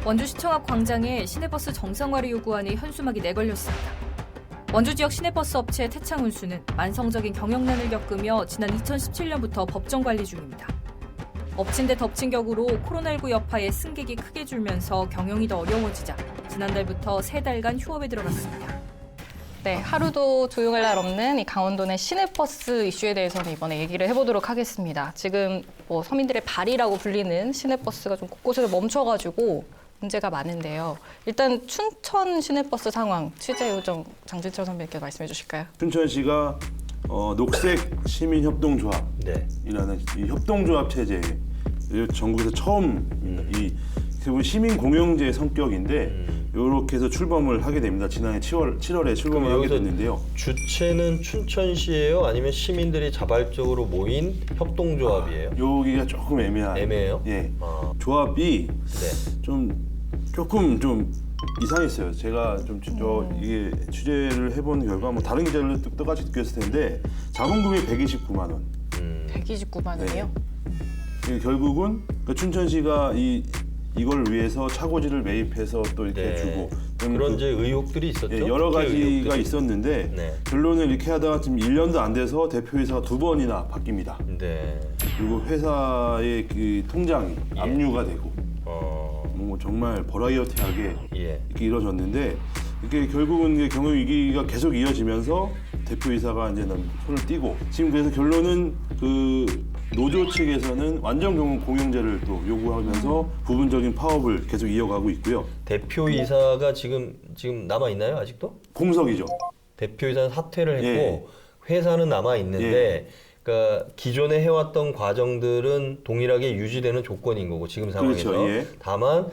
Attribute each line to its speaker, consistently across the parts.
Speaker 1: 원주시청 앞 광장에 시내버스 정상화를 요구하는 현수막이 내걸렸습니다. 원주 지역 시내버스 업체 태창운수는 만성적인 경영난을 겪으며 지난 2017년부터 법정 관리 중입니다. 엎친 데 덮친 격으로 코로나19 여파에 승객이 크게 줄면서 경영이 더 어려워지자 지난달부터 3달간 휴업에 들어갔습니다.
Speaker 2: 네, 하루도 조용할 날 없는 이 강원도 내 시내버스 이슈에 대해서는 이번에 얘기를 해보도록 하겠습니다. 지금 서민들의 발이라고 불리는 시내버스가 좀 곳곳에서 멈춰가지고 문제가 많은데요. 일단 춘천 시내버스 상황 취재 요정 장진철 선배님께 말씀해 주실까요?
Speaker 3: 춘천시가 녹색 시민협동조합이라는 이 협동조합 체제 전국에서 처음 이 시민 공영제 성격인데 이렇게 해서 출범을 하게 됩니다. 지난해 7월에 출범을 하게 됐는데요.
Speaker 4: 주체는 춘천시예요? 아니면 시민들이 자발적으로 모인 협동조합이에요?
Speaker 3: 여기가 조금
Speaker 4: 애매해요?
Speaker 3: 예. 조합이 조금 이상했어요. 제가 이게 취재를 해본 결과 다른 기자들은 똑같이 느꼈을 텐데 자본금이 129만 원.
Speaker 2: 129만 원이요?
Speaker 3: 네. 결국은 춘천시가 이걸 위해서 차고지를 매입해서 또 이렇게 주고
Speaker 4: 그런 이제 의혹들이 있었죠.
Speaker 3: 여러 가지가 있었는데 결론을 이렇게 하다가 지금 1년도 안 돼서 대표이사가 2번이나 바뀝니다.
Speaker 4: 네.
Speaker 3: 그리고 회사의 그 통장이 압류가 되고 정말 버라이어티하게 이렇게 이루어졌는데 이게 결국은 경영 위기가 계속 이어지면서 대표이사가 이제 손을 띄고 지금 그래서 결론은 노조 측에서는 완전 공영제를 또 요구하면서 부분적인 파업을 계속 이어가고 있고요.
Speaker 4: 대표이사가 지금 남아 있나요 아직도?
Speaker 3: 공석이죠.
Speaker 4: 대표이사는 사퇴를 했고 회사는 남아 있는데. 그러니까 기존에 해왔던 과정들은 동일하게 유지되는 조건인 거고 지금 상황에서
Speaker 3: 그렇죠.
Speaker 4: 다만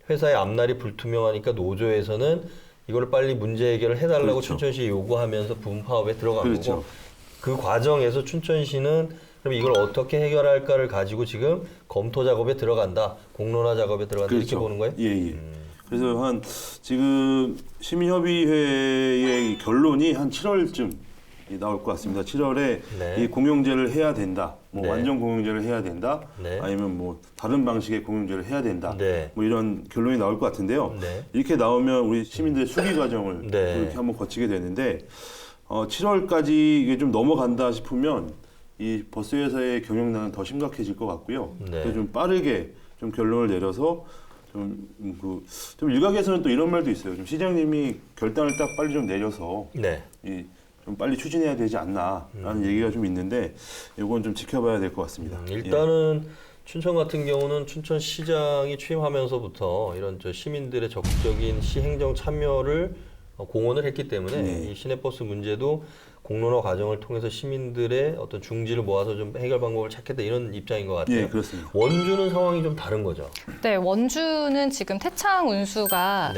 Speaker 4: 회사의 앞날이 불투명하니까 노조에서는 이걸 빨리 문제 해결을 해달라고 춘천시에 요구하면서 부분 파업에 들어간 거고 그 과정에서 춘천시는 그럼 이걸 어떻게 해결할까를 가지고 지금 검토 작업에 들어간다, 공론화 작업에 들어간다 이렇게 보는 거예요?
Speaker 3: 예. 그래서 지금 시민협의회의 결론이 한 7월쯤 나올 것 같습니다. 7월에 이 공영제를 해야 된다. 완전 공영제를 해야 된다. 아니면 다른 방식의 공영제를 해야 된다. 이런 결론이 나올 것 같은데요. 이렇게 나오면 우리 시민들의 수기 과정을 이렇게 한번 거치게 되는데 7월까지 이게 좀 넘어간다 싶으면 이 버스 회사의 경영난은 더 심각해질 것 같고요. 그래서 좀 빠르게 좀 결론을 내려서 좀 일각에서는 또 이런 말도 있어요. 좀 시장님이 결단을 딱 빨리 좀 내려서 좀 빨리 추진해야 되지 않나라는 얘기가 좀 있는데 이건 좀 지켜봐야 될 것 같습니다.
Speaker 4: 일단은 춘천 같은 경우는 춘천시장이 취임하면서부터 이런 시민들의 적극적인 시행정 참여를 공언을 했기 때문에 이 시내버스 문제도 공론화 과정을 통해서 시민들의 어떤 중지를 모아서 좀 해결 방법을 찾겠다 이런 입장인 것 같아요.
Speaker 3: 예, 그렇습니다.
Speaker 4: 원주는 상황이 좀 다른 거죠?
Speaker 2: 네, 원주는 지금 태창운수가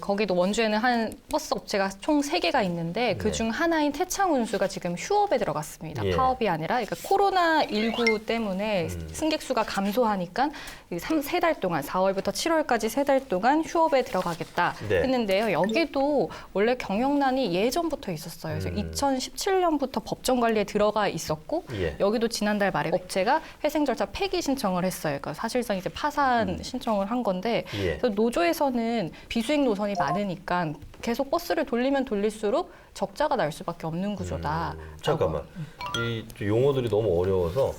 Speaker 2: 거기도 원주에는 한 버스 업체가 총 3개가 있는데 그중 하나인 태창운수가 지금 휴업에 들어갔습니다. 파업이 아니라 그러니까 코로나19 때문에 승객 수가 감소하니까 3달 동안 4월부터 7월까지 3달 동안 휴업에 들어가겠다 했는데요. 여기도 원래 경영난이 예전부터 있었어요. 그래서 2017년부터 법정 관리에 들어가 있었고 여기도 지난달 말에 업체가 회생 절차 폐기 신청을 했어요. 그러니까 사실상 이제 파산 신청을 한 건데 그래서 노조에서는 비수익 노선이 많으니까 계속 버스를 돌리면 돌릴수록 적자가 날 수밖에 없는 구조다.
Speaker 4: 잠깐만. 이 용어들이 너무 어려워서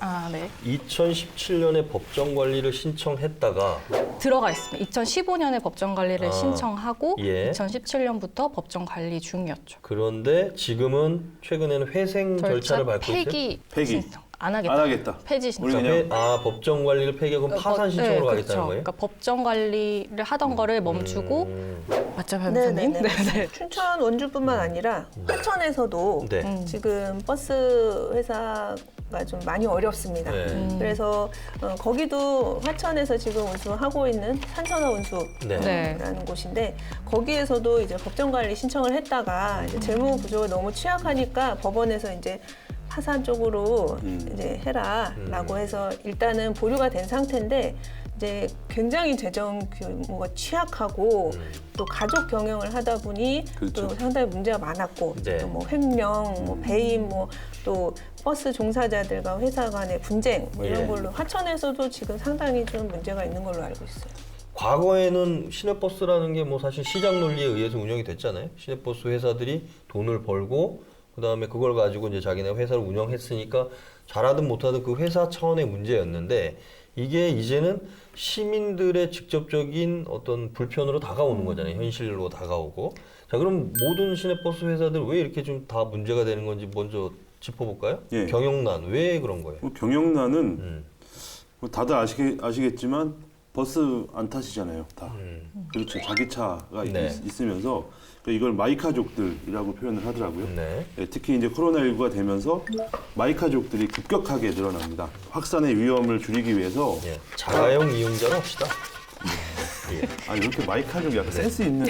Speaker 4: 2017년에 법정 관리를 신청했다가
Speaker 2: 들어가 있습니다. 2015년에 법정 관리를 신청하고 2017년부터 법정 관리 중이었죠.
Speaker 4: 그런데 지금은 최근에는 회생 절차를 밟고 있어요?
Speaker 2: 폐기 신청. 안 하겠다. 폐지 신청.
Speaker 4: 법정 관리를 폐기하고 파산 신청으로 가겠다는 거예요?
Speaker 2: 그러니까 법정 관리를 하던 거를 멈추고 맞죠, 변호사님?
Speaker 5: 네네. 춘천 원주뿐만 아니라 화천에서도 지금 버스 회사가 좀 많이 어렵습니다. 그래서 거기도 화천에서 지금 운수하고 있는 산천어 운수라는 곳인데 거기에서도 이제 법정 관리 신청을 했다가 이제 재무 구조가 너무 취약하니까 법원에서 이제 파산 쪽으로 이제 해라라고 해서 일단은 보류가 된 상태인데 이제 굉장히 재정 규모가 취약하고 또 가족 경영을 하다 보니 또 상당히 문제가 많았고 또 횡령, 배임, 또 버스 종사자들과 회사 간의 분쟁 이런 걸로 화천에서도 지금 상당히 좀 문제가 있는 걸로 알고 있어요.
Speaker 4: 과거에는 시내버스라는 게 뭐 사실 시장 논리에 의해서 운영이 됐잖아요. 시내버스 회사들이 돈을 벌고 그다음에 그걸 가지고 이제 자기네 회사를 운영했으니까 잘하든 못하든 그 회사 차원의 문제였는데 이게 이제는 시민들의 직접적인 어떤 불편으로 다가오는 거잖아요. 현실로 다가오고. 자, 그럼 모든 시내버스 회사들 왜 이렇게 좀 다 문제가 되는 건지 먼저 짚어볼까요?
Speaker 3: 예.
Speaker 4: 경영난 왜 그런 거예요?
Speaker 3: 경영난은 뭐 다들 아시겠지만 버스 안 타시잖아요, 다. 그렇죠. 자기 차가
Speaker 4: 네.
Speaker 3: 있으면서 이걸 마이카족들이라고 표현을 하더라고요.
Speaker 4: 네.
Speaker 3: 예, 특히 이제 코로나19가 되면서 마이카족들이 급격하게 늘어납니다. 확산의 위험을 줄이기 위해서
Speaker 4: 예. 자가용 이용자로 합시다.
Speaker 3: 아 이렇게 마이카족 약간 센스 있는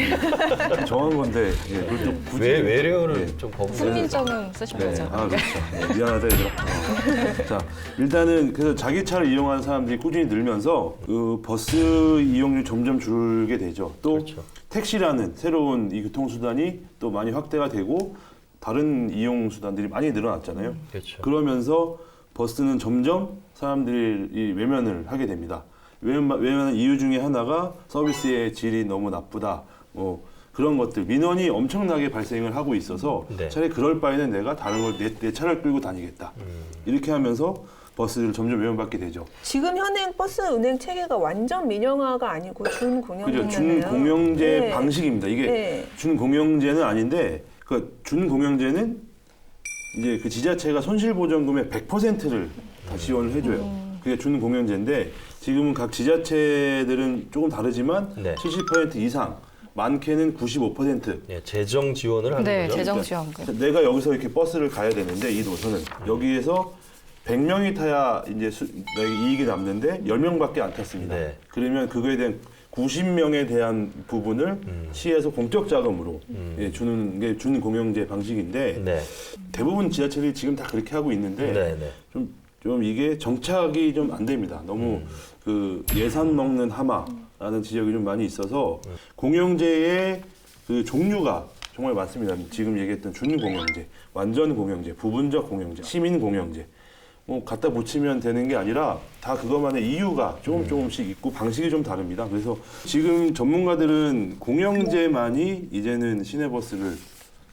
Speaker 3: 정한 건데 예, 그걸 또 굳이
Speaker 4: 외래어를
Speaker 3: 예.
Speaker 4: 좀 거부해요.
Speaker 2: 훈민정음 쓰신
Speaker 3: 네.
Speaker 2: 거죠?
Speaker 3: 아, 그렇죠. 네, 미안하다, 얘들아. 자, 일단은 그래서 자기 차를 이용하는 사람들이 꾸준히 늘면서 그 버스 이용률이 점점 줄게 되죠. 또
Speaker 4: 그렇죠.
Speaker 3: 택시라는 새로운 이 교통수단이 또 많이 확대가 되고 다른 이용 수단들이 많이 늘어났잖아요.
Speaker 4: 그렇죠.
Speaker 3: 그러면서 버스는 점점 사람들이 외면을 하게 됩니다. 외면하는 이유 중에 하나가 서비스의 질이 너무 나쁘다. 뭐 그런 것들 민원이 엄청나게 발생을 하고 있어서
Speaker 4: 네.
Speaker 3: 차라리 그럴 바에는 내가 다른 걸 내 차를 끌고 다니겠다. 이렇게 하면서 버스를 점점 외면받게 되죠.
Speaker 5: 지금 현행 버스 운행 체계가 완전 민영화가 아니고 준공영제잖아요.
Speaker 3: 그죠? 준공영제
Speaker 5: 네.
Speaker 3: 방식입니다. 이게
Speaker 5: 네.
Speaker 3: 준공영제는 아닌데 그 준공영제는 이제 그 지자체가 손실보전금의 100%를 다 지원을 해줘요. 그게 준공영제인데 지금은 각 지자체들은 조금 다르지만
Speaker 4: 네.
Speaker 3: 70% 이상, 많게는 95%.
Speaker 4: 예, 재정 지원을 하는
Speaker 2: 네,
Speaker 4: 거죠.
Speaker 2: 재정 지원금.
Speaker 3: 내가 여기서 이렇게 버스를 가야 되는데 이 노선은 여기에서 100명이 타야 이제 나에게 이익이 남는데 10명밖에 안 탔습니다.
Speaker 4: 네.
Speaker 3: 그러면 그거에 대한 90명에 대한 부분을 시에서 공적 자금으로 예, 주는 게 준공영제 방식인데
Speaker 4: 네.
Speaker 3: 대부분 지자체들이 지금 다 그렇게 하고 있는데
Speaker 4: 네, 네.
Speaker 3: 좀 이게 정착이 좀 안 됩니다. 너무 그 예산 먹는 하마라는 지적이 좀 많이 있어서 공영제의 그 종류가 정말 많습니다. 지금 얘기했던 준공영제, 완전 공영제, 부분적 공영제, 시민 공영제. 뭐 갖다 붙이면 되는 게 아니라 다 그것만의 이유가 조금씩 있고 방식이 좀 다릅니다. 그래서 지금 전문가들은 공영제만이 이제는 시내버스를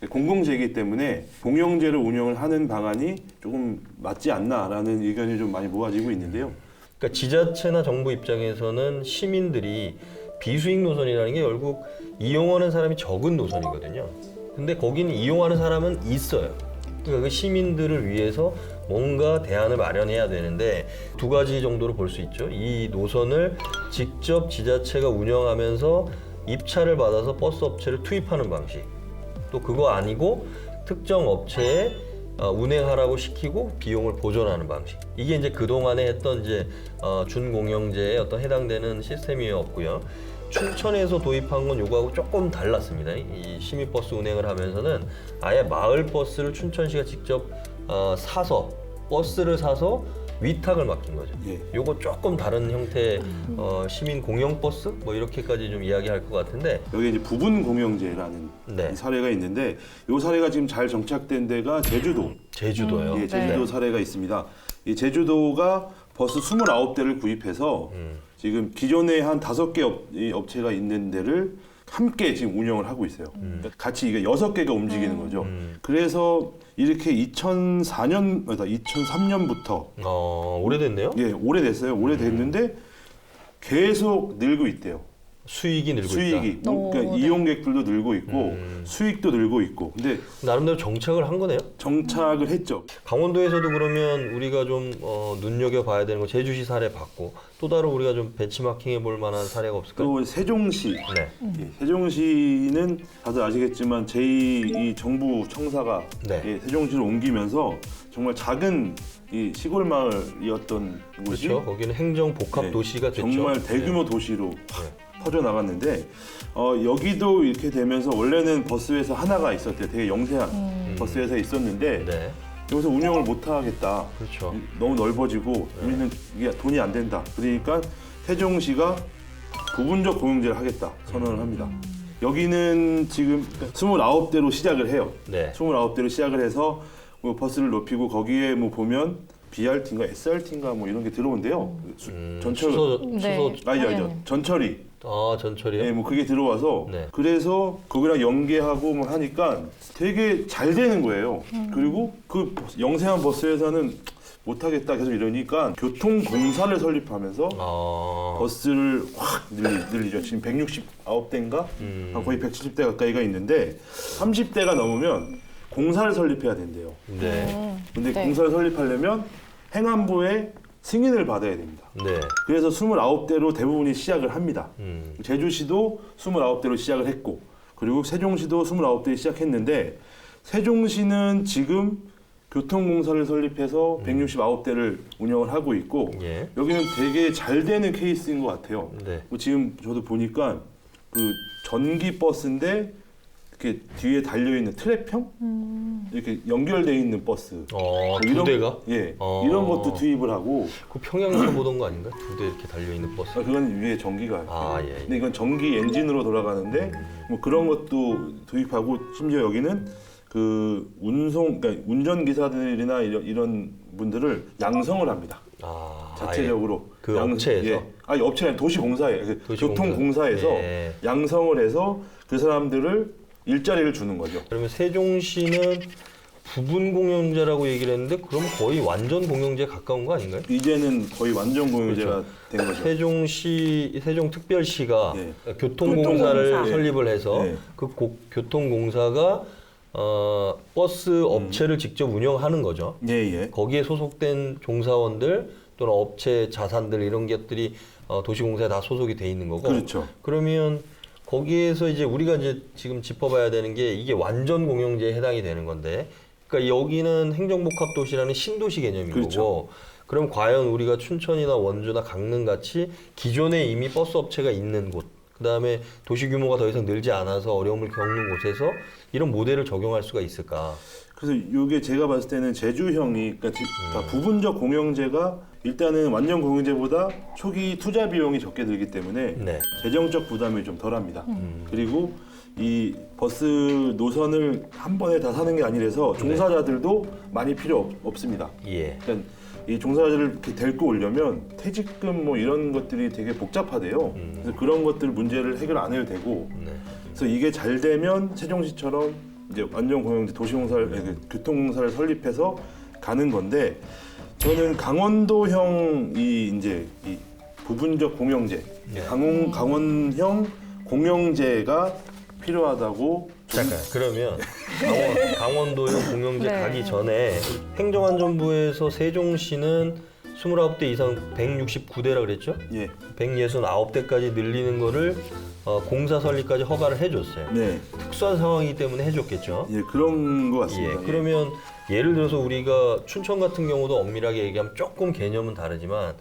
Speaker 3: 공공재이기 때문에 공영제를 운영을 하는 방안이 조금 맞지 않나라는 의견이 좀 많이 모아지고 있는데요.
Speaker 4: 그러니까 지자체나 정부 입장에서는 시민들이 비수익 노선이라는 게 결국 이용하는 사람이 적은 노선이거든요. 근데 거기는 이용하는 사람은 있어요. 그러니까 그 시민들을 위해서 뭔가 대안을 마련해야 되는데 두 가지 정도로 볼 수 있죠. 이 노선을 직접 지자체가 운영하면서 입찰을 받아서 버스 업체를 투입하는 방식. 또 그거 아니고 특정 업체에 운행하라고 시키고 비용을 보전하는 방식. 이게 이제 그동안에 했던 이제 준공영제에 어떤 해당되는 시스템이었고요. 춘천에서 도입한 건 요거하고 조금 달랐습니다. 이 시민버스 운행을 하면서는 아예 마을 버스를 춘천시가 직접 버스를 사서 위탁을 맡긴 거죠.
Speaker 3: 예.
Speaker 4: 요거 조금 다른 형태의 시민 공영 버스 뭐 이렇게까지 좀 이야기할 것 같은데
Speaker 3: 여기 이제 부분 공영제라는
Speaker 4: 네.
Speaker 3: 사례가 있는데 이 사례가 지금 잘 정착된 데가 제주도.
Speaker 4: 제주도요.
Speaker 3: 예, 제주도
Speaker 2: 네.
Speaker 3: 사례가 있습니다. 이 제주도가 버스 29대를 구입해서 지금 기존에 한 5개 업체가 있는 데를 함께 지금 운영을 하고 있어요. 그러니까 같이 이게 6개가 움직이는 거죠. 그래서 이렇게 2003년부터
Speaker 4: 오래됐네요.
Speaker 3: 예, 오래됐어요. 오래됐는데 계속 늘고 있대요.
Speaker 4: 수익이 늘고
Speaker 3: 수익이.
Speaker 4: 있다.
Speaker 3: 그러니까
Speaker 2: 네.
Speaker 3: 이용객들도 늘고 있고 수익도 늘고 있고. 근데
Speaker 4: 나름대로 정착을 한 거네요.
Speaker 3: 정착을 했죠.
Speaker 4: 강원도에서도 그러면 우리가 좀 눈여겨봐야 되는 거 제주시 사례 봤고 또 다른 우리가 좀 benchmarking 해볼 만한 사례가 없을까요?
Speaker 3: 또 세종시.
Speaker 4: 네.
Speaker 3: 예, 세종시는 다들 아시겠지만 제2 정부 청사가
Speaker 4: 네.
Speaker 3: 예, 세종시로 옮기면서 정말 작은 이 시골 마을이었던 곳이
Speaker 4: 그렇죠. 거기는 행정 복합
Speaker 3: 네,
Speaker 4: 도시가 됐죠.
Speaker 3: 정말 대규모 도시로 확 퍼져 나갔는데 여기도 이렇게 되면서 원래는 버스 회사 하나가 있었대요. 되게 영세한 버스 회사 있었는데
Speaker 4: 네.
Speaker 3: 여기서 운영을 못 하겠다.
Speaker 4: 그렇죠.
Speaker 3: 너무 넓어지고 우리는 이게 돈이 안 된다. 그러니까 세종시가 부분적 공영제를 하겠다 선언을 합니다. 여기는 지금 29대로 시작을 해요.
Speaker 4: 네.
Speaker 3: 29대로 시작을 해서 뭐 버스를 높이고 거기에 뭐 보면 BRT인가 SRT인가 뭐 이런 게 들어온대요. 전철
Speaker 4: 수소
Speaker 3: 아니죠. 전철이.
Speaker 4: 아, 전철이요?
Speaker 3: 네, 뭐 그게 들어와서
Speaker 4: 네.
Speaker 3: 그래서 거기랑 연계하고 뭐 하니까 되게 잘 되는 거예요. 그리고 그 영세한 버스 회사는 못하겠다 계속 이러니까 교통공사를 설립하면서 버스를 확 늘리죠. 지금 169대인가? 거의 170대 가까이가 있는데 30대가 넘으면 공사를 설립해야 된대요.
Speaker 4: 네.
Speaker 3: 근데
Speaker 2: 네.
Speaker 3: 공사를 설립하려면 행안부의 승인을 받아야 됩니다.
Speaker 4: 네.
Speaker 3: 그래서 29대로 대부분이 시작을 합니다. 제주시도 29대로 시작을 했고 그리고 세종시도 29대 시작했는데 세종시는 지금 교통공사를 설립해서 169대를 운영을 하고 있고
Speaker 4: 예.
Speaker 3: 여기는 되게 잘 되는 케이스인 것 같아요.
Speaker 4: 네.
Speaker 3: 지금 저도 보니까 그 전기 버스인데 이렇게 뒤에 달려있는 트랩형? 이렇게 연결되어 있는 버스.
Speaker 4: 두 대가?
Speaker 3: 예. 이런 것도 투입을 하고.
Speaker 4: 그 평양에서 보던 거 아닌가? 두 대 이렇게 달려있는 버스.
Speaker 3: 그건 위에 전기가.
Speaker 4: 예.
Speaker 3: 근데 이건 전기 엔진으로 돌아가는데 뭐 그런 것도 도입하고 심지어 여기는 그 그러니까 운전기사들이나 이런 분들을 양성을 합니다. 자체적으로.
Speaker 4: 그 업체에서?
Speaker 3: 예. 아니, 업체가 아니라 도시공사에, 교통공사에서
Speaker 4: 예.
Speaker 3: 양성을 해서 그 사람들을 일자리를 주는 거죠.
Speaker 4: 그러면 세종시는 부분 공영제라고 얘기를 했는데 그럼 거의 완전 공영제에 가까운 거 아닌가요?
Speaker 3: 이제는 거의 완전 공영제가 된 거죠.
Speaker 4: 세종특별시가
Speaker 3: 예.
Speaker 4: 교통공사를
Speaker 5: 교통공사.
Speaker 4: 설립을 해서
Speaker 3: 예.
Speaker 4: 그 교통공사가 버스 업체를 직접 운영하는 거죠.
Speaker 3: 예.
Speaker 4: 거기에 소속된 종사원들 또는 업체 자산들 이런 것들이 도시공사에 다 소속이 돼 있는 거고.
Speaker 3: 그렇죠.
Speaker 4: 그러면 거기에서 이제 우리가 이제 지금 짚어봐야 되는 게 이게 완전 공영제에 해당이 되는 건데, 그러니까 여기는 행정복합도시라는 신도시 개념인
Speaker 3: 그렇죠.
Speaker 4: 거고, 그럼 과연 우리가 춘천이나 원주나 강릉 같이 기존에 이미 버스 업체가 있는 곳, 그 다음에 도시 규모가 더 이상 늘지 않아서 어려움을 겪는 곳에서 이런 모델을 적용할 수가 있을까?
Speaker 3: 그래서 이게 제가 봤을 때는 제주형이 그러니까 다 부분적 공영제가 일단은 완전 공영제보다 초기 투자 비용이 적게 들기 때문에
Speaker 4: 네.
Speaker 3: 재정적 부담이 좀 덜합니다. 그리고 이 버스 노선을 한 번에 다 사는 게 아니라서 종사자들도 많이 필요 없습니다.
Speaker 4: 예.
Speaker 3: 그러니까 이 종사자들을 이렇게 데리고 오려면 퇴직금 뭐 이런 것들이 되게 복잡하대요. 그래서 그런 것들 문제를 해결 안 해도 되고.
Speaker 4: 네.
Speaker 3: 그래서 이게 잘 되면 세종시처럼 이제 완전 공영제 도시공사를 교통공사를 설립해서 가는 건데 저는 강원도형이 이제 이 부분적 공영제, 강원형 공영제가 필요하다고.
Speaker 4: 잠깐 그러면 강원도형 공영제
Speaker 2: 네.
Speaker 4: 가기 전에 행정안전부에서 세종시는 29대 이상 169대라 그랬죠?
Speaker 3: 예.
Speaker 4: 169대까지 늘리는 거를 공사 설립까지 허가를 해줬어요.
Speaker 3: 네.
Speaker 4: 특수한 상황이기 때문에 해줬겠죠.
Speaker 3: 예, 그런 것 같습니다.
Speaker 4: 예, 그러면 예를 들어서 우리가 춘천 같은 경우도 엄밀하게 얘기하면 조금 개념은 다르지만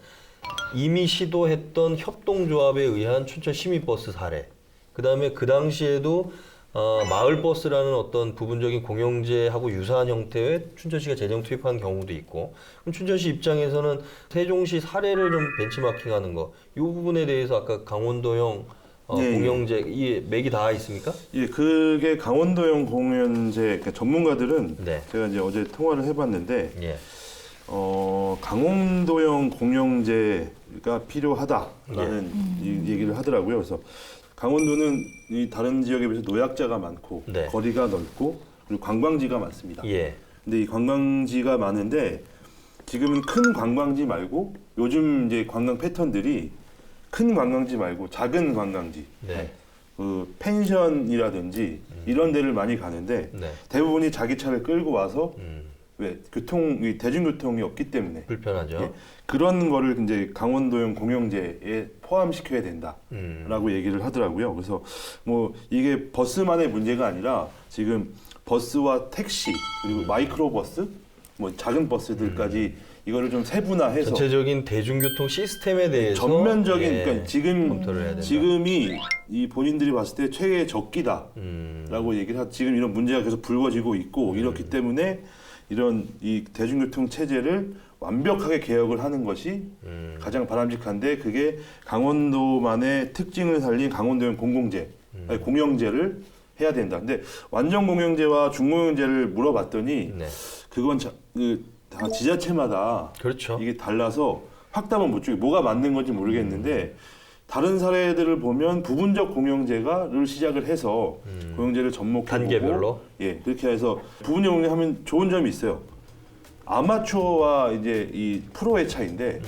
Speaker 4: 이미 시도했던 협동조합에 의한 춘천 시민버스 사례, 그 다음에 그 당시에도 마을버스라는 어떤 부분적인 공영제하고 유사한 형태의 춘천시가 재정 투입한 경우도 있고, 그럼 춘천시 입장에서는 세종시 사례를 좀 벤치마킹하는 거, 이 부분에 대해서 아까 강원도형 공영제 이 맥이 닿아 있습니까?
Speaker 3: 예, 그게 강원도형 공영제 그러니까 전문가들은
Speaker 4: 네.
Speaker 3: 제가 이제 어제 통화를 해봤는데
Speaker 4: 예.
Speaker 3: 강원도형 공영제가 필요하다라는 이 얘기를 하더라고요. 그래서 강원도는 이 다른 지역에 비해서 노약자가 많고
Speaker 4: 네.
Speaker 3: 거리가 넓고 그리고 관광지가 많습니다.
Speaker 4: 예.
Speaker 3: 근데 이 관광지가 많은데 지금은 큰 관광지 말고 요즘 이제 관광 패턴들이 큰 관광지 말고 작은 관광지,
Speaker 4: 네.
Speaker 3: 그 펜션이라든지 이런 데를 많이 가는데
Speaker 4: 네.
Speaker 3: 대부분이 자기 차를 끌고 와서 왜 이 대중교통이 없기 때문에
Speaker 4: 불편하죠.
Speaker 3: 예, 그런 거를 이제 강원도형 공영제에 포함시켜야 된다라고 얘기를 하더라고요. 그래서 뭐 이게 버스만의 문제가 아니라 지금 버스와 택시 그리고 마이크로버스, 뭐 작은 버스들까지 이거를 좀 세분화해서
Speaker 4: 전체적인 대중교통 시스템에 대해서
Speaker 3: 전면적인
Speaker 4: 예,
Speaker 3: 그러니까
Speaker 4: 검토를 해야 된다.
Speaker 3: 지금이 이 본인들이 봤을 때 최고의 적기다라고 얘기를 지금 이런 문제가 계속 불거지고 있고 이렇기 때문에 이런 이 대중교통 체제를 완벽하게 개혁을 하는 것이 가장 바람직한데 그게 강원도만의 특징을 살린 강원도형 아니, 공영제를 해야 된다. 근데 완전 공영제와 중공영제를 물어봤더니
Speaker 4: 네.
Speaker 3: 그건 다 지자체마다
Speaker 4: 그렇죠.
Speaker 3: 이게 달라서 확답은 못 주고 뭐가 맞는 건지 모르겠는데 다른 사례들을 보면 부분적 공영제를 시작을 해서 공영제를 접목해보고
Speaker 4: 단계별로?
Speaker 3: 예, 그렇게 해서 부분적 공영하면 좋은 점이 있어요. 아마추어와 이제 이 프로의 차이인데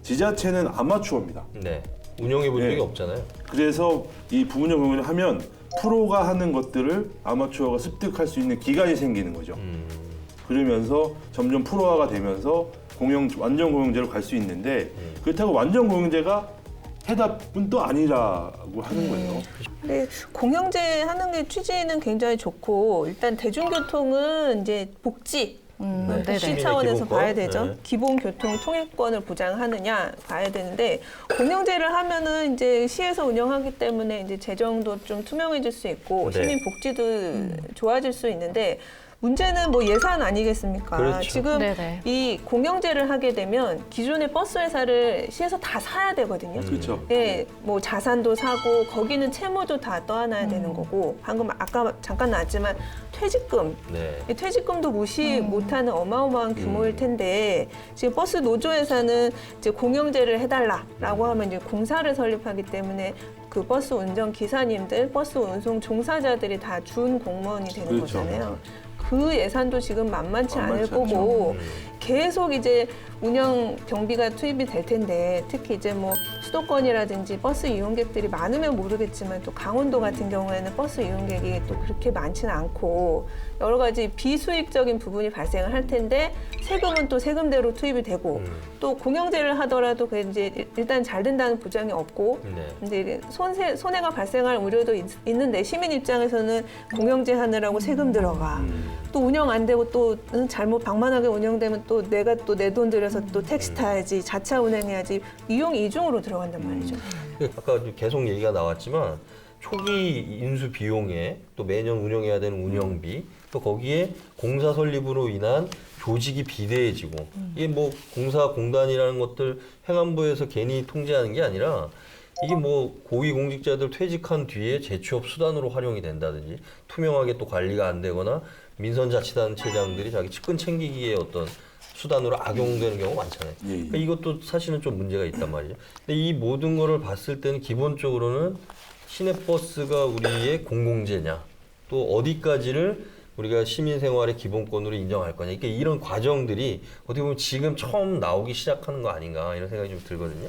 Speaker 3: 지자체는 아마추어입니다.
Speaker 4: 네. 운영해 본
Speaker 3: 네.
Speaker 4: 적이 없잖아요.
Speaker 3: 그래서 이 부분적 공영을 하면 프로가 하는 것들을 아마추어가 습득할 수 있는 기간이 생기는 거죠. 그러면서 점점 프로화가 되면서 완전 공영제로 갈 수 있는데 그렇다고 완전 공영제가 해답은 또 아니라고 하는 거예요.
Speaker 5: 근데 공영제 하는 게 취지는 굉장히 좋고 일단 대중교통은 이제 복지
Speaker 2: 네네.
Speaker 5: 복지 차원에서
Speaker 4: 기본권?
Speaker 5: 봐야 되죠.
Speaker 4: 네.
Speaker 5: 기본교통 통행권을 보장하느냐 봐야 되는데 공영제를 하면은 이제 시에서 운영하기 때문에 이제 재정도 좀 투명해질 수 있고
Speaker 4: 네.
Speaker 5: 시민 복지도 좋아질 수 있는데 문제는 뭐 예산 아니겠습니까?
Speaker 4: 그렇죠.
Speaker 5: 지금
Speaker 2: 네네.
Speaker 5: 이 공영제를 하게 되면 기존의 버스 회사를 시에서 다 사야 되거든요.
Speaker 3: 그렇죠.
Speaker 5: 예, 뭐 자산도 사고 거기는 채무도 다 떠안아야 되는 거고 방금 아까 잠깐 나왔지만 퇴직금
Speaker 4: 네.
Speaker 5: 이 퇴직금도 무시 못하는 어마어마한 규모일 텐데 지금 버스 노조에서는 이제 공영제를 해달라라고 하면 이제 공사를 설립하기 때문에 그 버스 운전 기사님들, 버스 운송 종사자들이 다 준 공무원이 되는
Speaker 3: 그렇죠.
Speaker 5: 거잖아요. 그 예산도 지금 만만치 않을
Speaker 3: 만만치
Speaker 5: 거고
Speaker 3: 않죠.
Speaker 5: 계속 이제 운영 경비가 투입이 될 텐데 특히 이제 뭐 수도권이라든지 버스 이용객들이 많으면 모르겠지만 또 강원도 같은 경우에는 버스 이용객이 또 그렇게 많지는 않고 여러 가지 비수익적인 부분이 발생을 할 텐데 세금은 또 세금대로 투입이 되고 또 공영제를 하더라도 그 이제 일단 잘 된다는 보장이 없고
Speaker 4: 네.
Speaker 5: 이제 손해가 발생할 우려도 있는데 시민 입장에서는 공영제 하느라고 세금 들어가 또 운영 안 되고 또 잘못 방만하게 운영되면 또 내가 또 내 돈 들여서 또 택시 타야지 자차 운행해야지 이용 이중으로 들어간단 말이죠.
Speaker 4: 아까 계속 얘기가 나왔지만 초기 인수 비용에 또 매년 운영해야 되는 운영비 또 거기에 공사 설립으로 인한 조직이 비대해지고 이게 뭐 공사공단이라는 것들 행안부에서 괜히 통제하는 게 아니라 이게 뭐 고위공직자들 퇴직한 뒤에 재취업 수단으로 활용이 된다든지 투명하게 또 관리가 안 되거나 민선자치단체장들이 자기 측근 챙기기에 어떤 수단으로 악용되는 경우가 많잖아요. 그러니까 이것도 사실은 좀 문제가 있단 말이죠. 근데 이 모든 거를 봤을 때는 기본적으로는 시내버스가 우리의 공공재냐 또 어디까지를 우리가 시민생활의 기본권으로 인정할 거냐. 그러니까 이런 과정들이 어떻게 보면 지금 처음 나오기 시작하는 거 아닌가 이런 생각이 좀 들거든요.